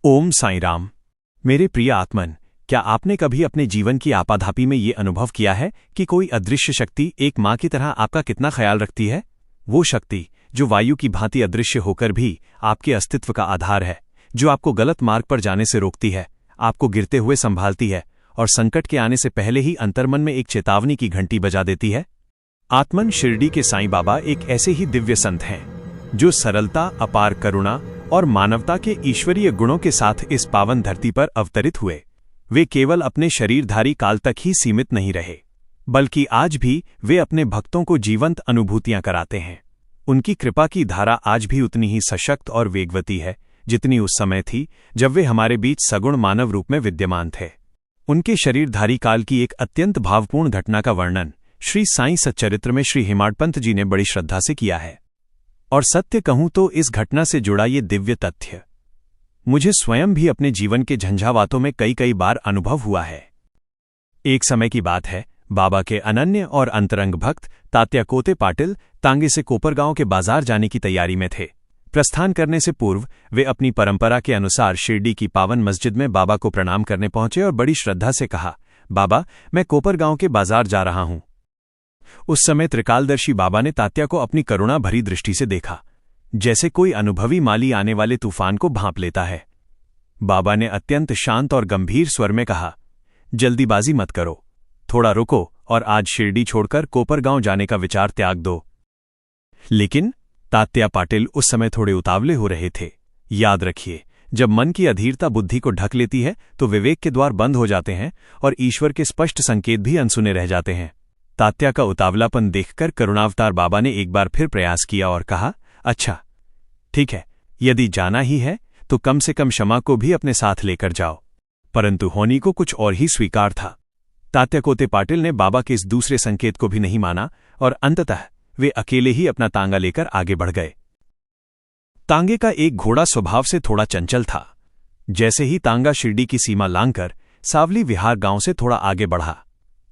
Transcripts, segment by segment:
ओम साईं राम। मेरे प्रिय आत्मन, क्या आपने कभी अपने जीवन की आपाधापी में ये अनुभव किया है कि कोई अदृश्य शक्ति एक माँ की तरह आपका कितना ख्याल रखती है? वो शक्ति जो वायु की भांति अदृश्य होकर भी आपके अस्तित्व का आधार है, जो आपको गलत मार्ग पर जाने से रोकती है, आपको गिरते हुए संभालती है और संकट के आने से पहले ही अंतर्मन में एक चेतावनी की घंटी बजा देती है। आत्मन, शिरडी के साईं बाबा एक ऐसे ही दिव्य संत हैं जो सरलता, अपार करुणा और मानवता के ईश्वरीय गुणों के साथ इस पावन धरती पर अवतरित हुए। वे केवल अपने शरीरधारी काल तक ही सीमित नहीं रहे, बल्कि आज भी वे अपने भक्तों को जीवंत अनुभूतियां कराते हैं। उनकी कृपा की धारा आज भी उतनी ही सशक्त और वेगवती है जितनी उस समय थी जब वे हमारे बीच सगुण मानव रूप में विद्यमान थे। उनके शरीरधारी काल की एक अत्यंत भावपूर्ण घटना का वर्णन श्री साईं सच्चरित्र में श्री हेमाडपंत जी ने बड़ी श्रद्धा से किया है। और सत्य कहूं तो इस घटना से जुड़ा ये दिव्य तथ्य मुझे स्वयं भी अपने जीवन के झंझावातों में कई बार अनुभव हुआ है। एक समय की बात है, बाबा के अनन्य और अंतरंग भक्त तात्या कोते पाटिल तांगे से कोपरगांव के बाजार जाने की तैयारी में थे। प्रस्थान करने से पूर्व वे अपनी परंपरा के अनुसार शिरडी की पावन मस्जिद में बाबा को प्रणाम करने पहुंचे और बड़ी श्रद्धा से कहा, बाबा, मैं कोपरगांव के बाजार जा रहा हूं। उस समय त्रिकालदर्शी बाबा ने तात्या को अपनी करुणा भरी दृष्टि से देखा, जैसे कोई अनुभवी माली आने वाले तूफान को भांप लेता है। बाबा ने अत्यंत शांत और गंभीर स्वर में कहा, जल्दीबाजी मत करो, थोड़ा रुको और आज शिरडी छोड़कर कोपरगांव जाने का विचार त्याग दो। लेकिन तात्या पाटिल उस समय थोड़े उतावले हो रहे थे। याद रखिए, जब मन की अधीरता बुद्धि को ढक लेती है तो विवेक के द्वार बंद हो जाते हैं और ईश्वर के स्पष्ट संकेत भी अनसुने रह जाते हैं। तात्या का उतावलापन देखकर करुणावतार बाबा ने एक बार फिर प्रयास किया और कहा, अच्छा ठीक है, यदि जाना ही है तो कम से कम क्षमा को भी अपने साथ लेकर जाओ। परंतु होनी को कुछ और ही स्वीकार था। तात्या कोते पाटिल ने बाबा के इस दूसरे संकेत को भी नहीं माना और अंततः वे अकेले ही अपना तांगा लेकर आगे बढ़ गए। तांगे का एक घोड़ा स्वभाव से थोड़ा चंचल था। जैसे ही तांगा शिरडी की सीमा लांघकर सावली विहार गांव से थोड़ा आगे बढ़ा,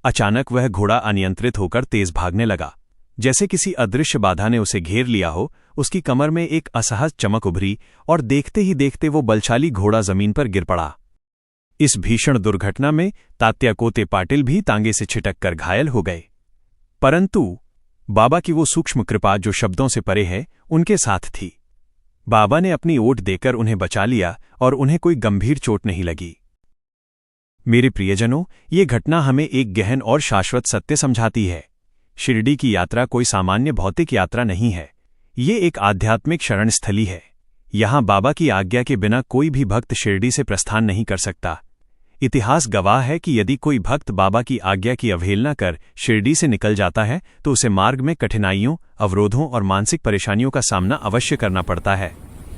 अचानक वह घोड़ा अनियंत्रित होकर तेज भागने लगा। जैसे किसी अदृश्य बाधा ने उसे घेर लिया हो। उसकी कमर में एक असहज चमक उभरी और देखते ही देखते वो बलशाली घोड़ा जमीन पर गिर पड़ा। इस भीषण दुर्घटना में तात्या कोते पाटिल भी तांगे से छिटक कर घायल हो गए। परंतु बाबा की वो सूक्ष्म कृपा जो शब्दों से परे है, उनके साथ थी। बाबा ने अपनी ओट देकर उन्हें बचा लिया और उन्हें कोई गंभीर चोट नहीं लगी। मेरे प्रियजनों, ये घटना हमें एक गहन और शाश्वत सत्य समझाती है। शिरडी की यात्रा कोई सामान्य भौतिक यात्रा नहीं है, ये एक आध्यात्मिक शरणस्थली है। यहां बाबा की आज्ञा के बिना कोई भी भक्त शिरडी से प्रस्थान नहीं कर सकता। इतिहास गवाह है कि यदि कोई भक्त बाबा की आज्ञा की अवहेलना कर शिरडी से निकल जाता है तो उसे मार्ग में कठिनाइयों, अवरोधों और मानसिक परेशानियों का सामना अवश्य करना पड़ता है।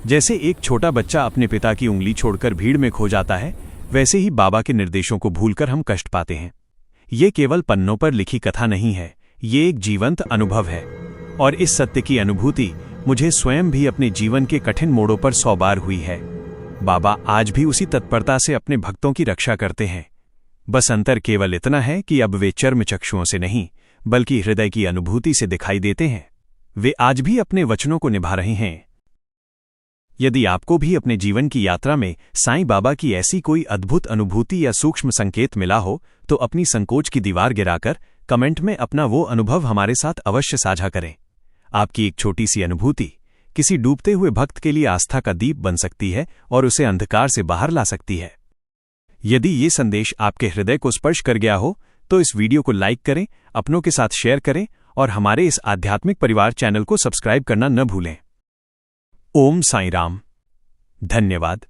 जैसे एक छोटा बच्चा अपने पिता की उंगली छोड़कर भीड़ में खो जाता है, वैसे ही बाबा के निर्देशों को भूलकर हम कष्ट पाते हैं। ये केवल पन्नों पर लिखी कथा नहीं है, ये एक जीवंत अनुभव है। और इस सत्य की अनुभूति मुझे स्वयं भी अपने जीवन के कठिन मोड़ों पर 100 बार हुई है। बाबा आज भी उसी तत्परता से अपने भक्तों की रक्षा करते हैं। बस अंतर केवल इतना है कि अब वे चर्म चक्षुओं से नहीं, बल्कि हृदय की अनुभूति से दिखाई देते हैं। वे आज भी अपने वचनों को निभा रहे हैं। यदि आपको भी अपने जीवन की यात्रा में साईं बाबा की ऐसी कोई अद्भुत अनुभूति या सूक्ष्म संकेत मिला हो तो अपनी संकोच की दीवार गिराकर कमेंट में अपना वो अनुभव हमारे साथ अवश्य साझा करें। आपकी एक छोटी सी अनुभूति किसी डूबते हुए भक्त के लिए आस्था का दीप बन सकती है और उसे अंधकार से बाहर ला सकती है। यदि ये संदेश आपके हृदय को स्पर्श कर गया हो तो इस वीडियो को लाइक करें, अपनों के साथ शेयर करें और हमारे इस आध्यात्मिक परिवार चैनल को सब्सक्राइब करना न भूलें। ओम साईं राम। धन्यवाद।